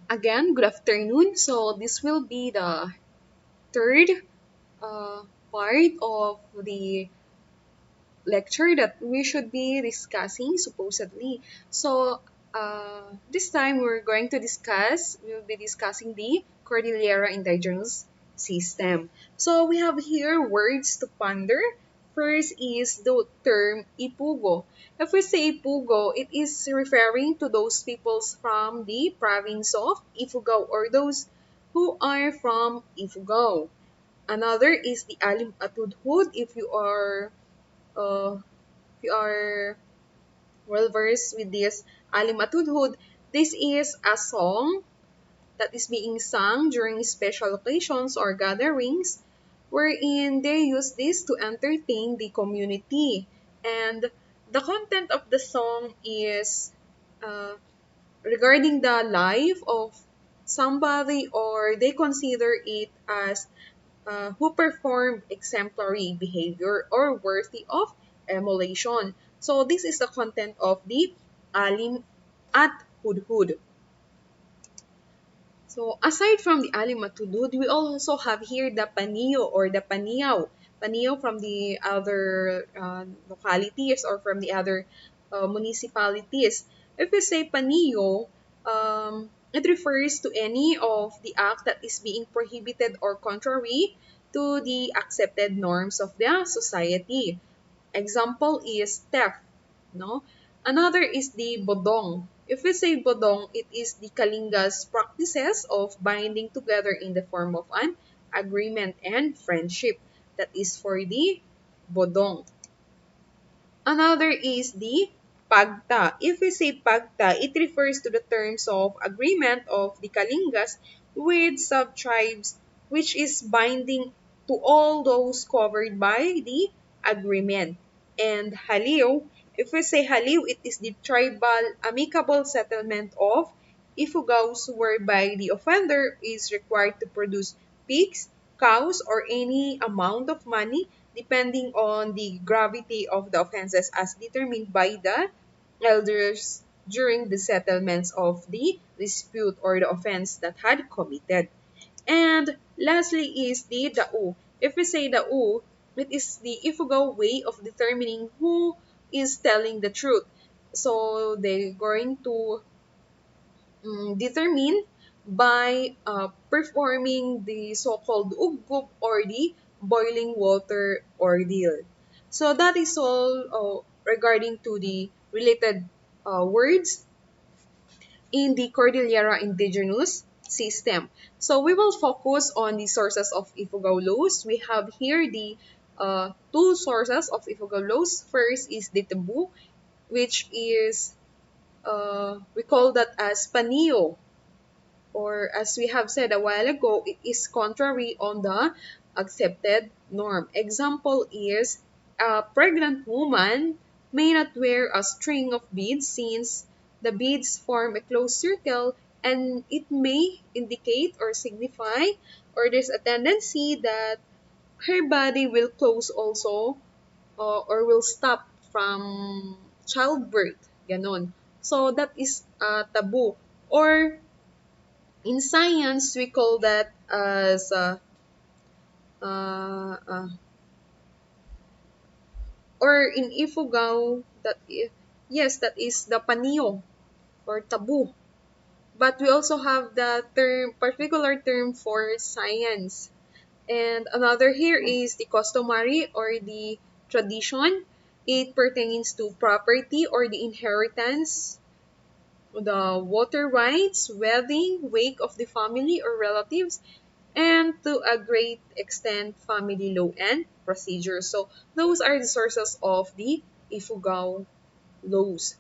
Again, good afternoon. So this will be the third uh, part of the lecture that we should be discussing supposedly. So this time we'll be discussing the Cordillera Indigenous system. So we have here words to ponder. First is the term Ipugo. If we say Ipugo, it is referring to those peoples from the province of Ifugao or those who are from Ifugao. Another is the Alim Atudhud. Uh, if you are well versed with this Alimatudhud, this is a song that is being sung during special occasions or gatherings wherein they use this to entertain the community. And the content of the song is uh, regarding the life of somebody, or they consider it as who performed exemplary behavior or worthy of emulation. So this is the content of the Alim at Hudhud. So aside from the Alim at Hudhud, we also have here the Paniyo or the Paniyaw. Paniyaw from the other localities or from the other municipalities. If we say Paniyo, it refers to any of the act that is being prohibited or contrary to the accepted norms of the society. Example is theft, no? Another is the bodong. If we say bodong, it is the Kalinga's practices of binding together in the form of an agreement and friendship. That is for the bodong. Another is the pagta. If we say pagta, it refers to the terms of agreement of the Kalingas with sub-tribes, which is binding to all those covered by the agreement. And haliw, if we say haliw, it is the tribal amicable settlement of ifugaos whereby the offender is required to produce pigs, cows, or any amount of money depending on the gravity of the offenses as determined by the elders during the settlements of the dispute or the offense that had committed. And lastly is the dao. If we say dao, it is the Ifugao way of determining who is telling the truth. So they're going to determine by performing the so-called ugub or the boiling water ordeal. So that is all regarding to the related words in the Cordillera Indigenous system. So we will focus on the sources of Ifugao laws. We have here the two sources of Ifugao laws. First is the taboo, which is we call that as panio, or as we have said a while ago, it is contrary on the accepted norm. Example is a pregnant woman may not wear a string of beads since the beads form a closed circle and it may indicate or signify, or there's a tendency that her body will close also, or will stop from childbirth. Ganon. So that is taboo. Or in science, we call that as uh, uh, or in Ifugao, yes, that is the panio or taboo. But we also have the particular term for science. And another here is the customary or the tradition. It pertains to property or the inheritance, the water rights, wedding, wake of the family or relatives, and to a great extent, family law and procedures. So those are the sources of the Ifugao laws.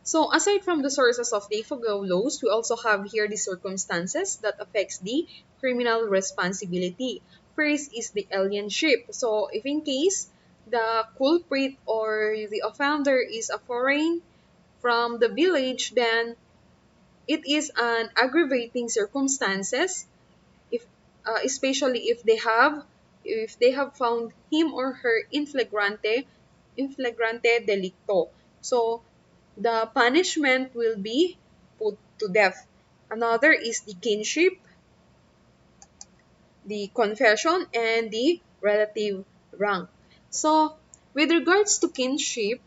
So aside from the sources of the Ifugao laws, we also have here the circumstances that affects the criminal responsibility. First is the alienship. So if in case the culprit or the offender is a foreign from the village, then it is an aggravating circumstances if especially if they have found him or her in flagrante delicto. So the punishment will be put to death. Another is the kinship, the confession, and the relative rank. So, with regards to kinship,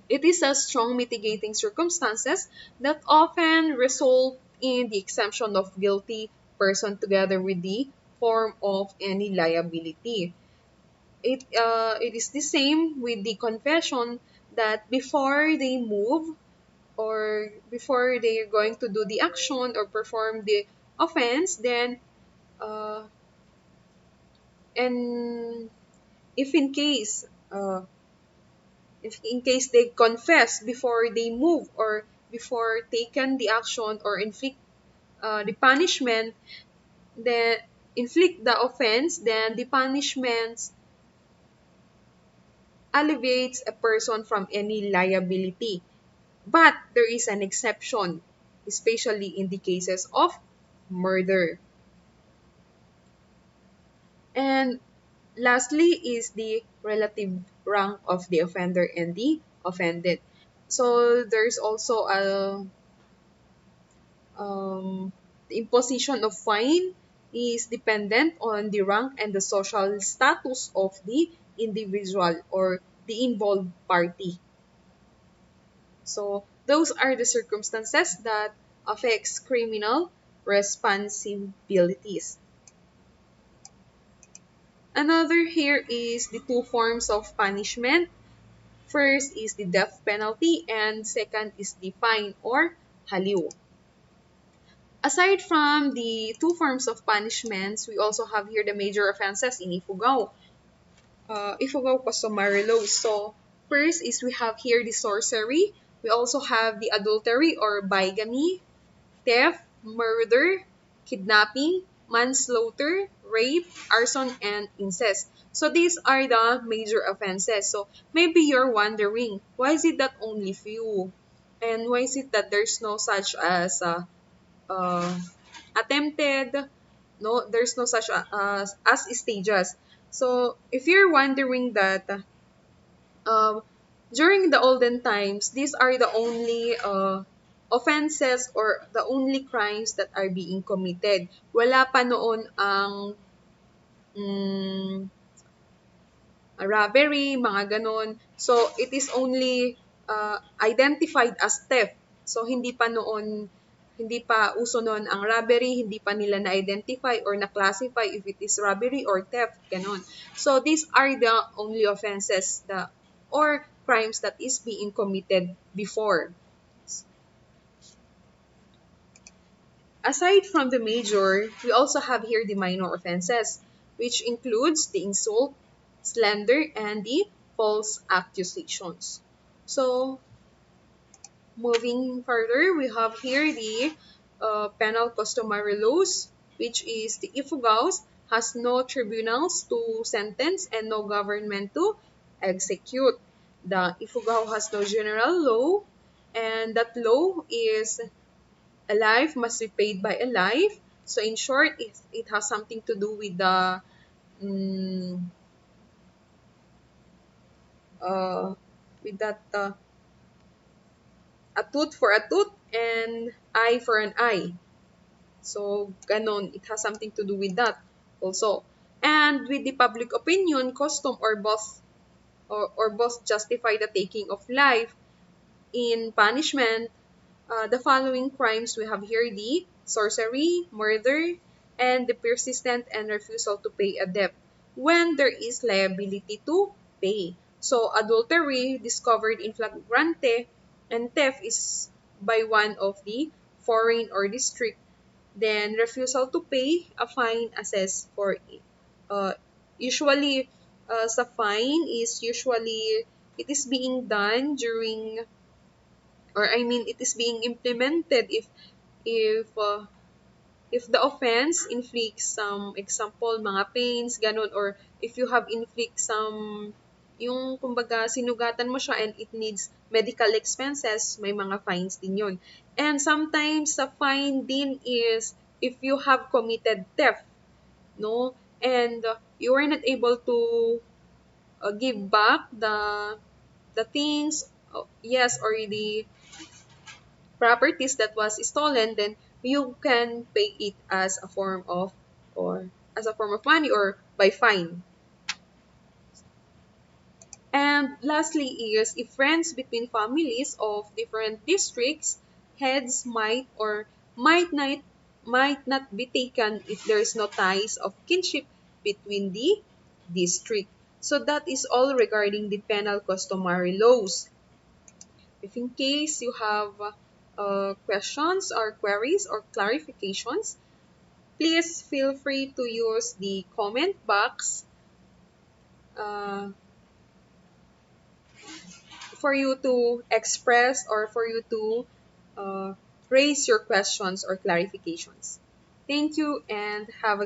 it is a strong mitigating circumstances that often result in the exemption of guilty person together with the form of any liability. It is the same with the confession that before they move or before they are going to do the action or perform the offense, then uh, and if in case if in case they confess before they move or before taken the action or inflict the punishment, then inflict the offense, then the punishment alleviates a person from any liability. But there is an exception, especially in the cases of murder. And lastly is the relative rank of the offender and the offended. So there's also a the imposition of fine is dependent on the rank and the social status of the individual or the involved party. So those are the circumstances that affects criminal responsibilities. Another here is the two forms of punishment. First is the death penalty and second is the fine or haliw. Aside from the two forms of punishments, we also have here the major offenses in Ifugao. Ifugao customary laws. So first is we have here the sorcery. We also have the adultery or bigamy, theft, murder, kidnapping, manslaughter, rape, arson, and incest. So these are the major offenses. So maybe you're wondering, why is it that only few? And why is it that there's no such as uh, attempted? No, there's no such as stages. So if you're wondering that, um, during the olden times, these are the only offenses or the only crimes that are being committed. Wala pa noon ang mm, robbery, mga ganon. So, it is only identified as theft. So, hindi pa uso noon ang robbery, hindi pa nila na-identify or na-classify if it is robbery or theft, ganon. So, these are the only offenses or crimes that is being committed before. Aside from the major, we also have here the minor offenses, which includes the insult, slander, and the false accusations. So, moving further, we have here the penal customary laws, which is the Ifugaos has no tribunals to sentence and no government to execute. The Ifugao has no general law, and that law is a life must be paid by a life. So in short, it has something to do with the mm, uh, with that a tooth for a tooth and eye for an eye. So ganon, it has something to do with that also. And with the public opinion, custom or both justify the taking of life in punishment. The following crimes we have here the sorcery, murder, and the persistent and refusal to pay a debt when there is liability to pay. So adultery discovered in flagrante and theft is by one of the foreign or district. Then refusal to pay a fine assessed for uh, usually sa fine is usually it is being done during or I mean it is being implemented if uh, if the offense inflicts some example mga pains ganon or if you have inflict some yung kumbaga sinugatan mo siya and it needs medical expenses may mga fines din yun and sometimes the fine din is if you have committed theft no and you were not able to give back the things yes, or the properties that was stolen, then you can pay it as a form of, or as a form of money, or by fine. And lastly is, if friends between families of different districts, heads might or might not be taken if there is no ties of kinship between the district. So that is all regarding the penal customary laws. If in case you have questions or queries or clarifications, please feel free to use the comment box uh, for you to express or for you to uh, raise your questions or clarifications. Thank you and have a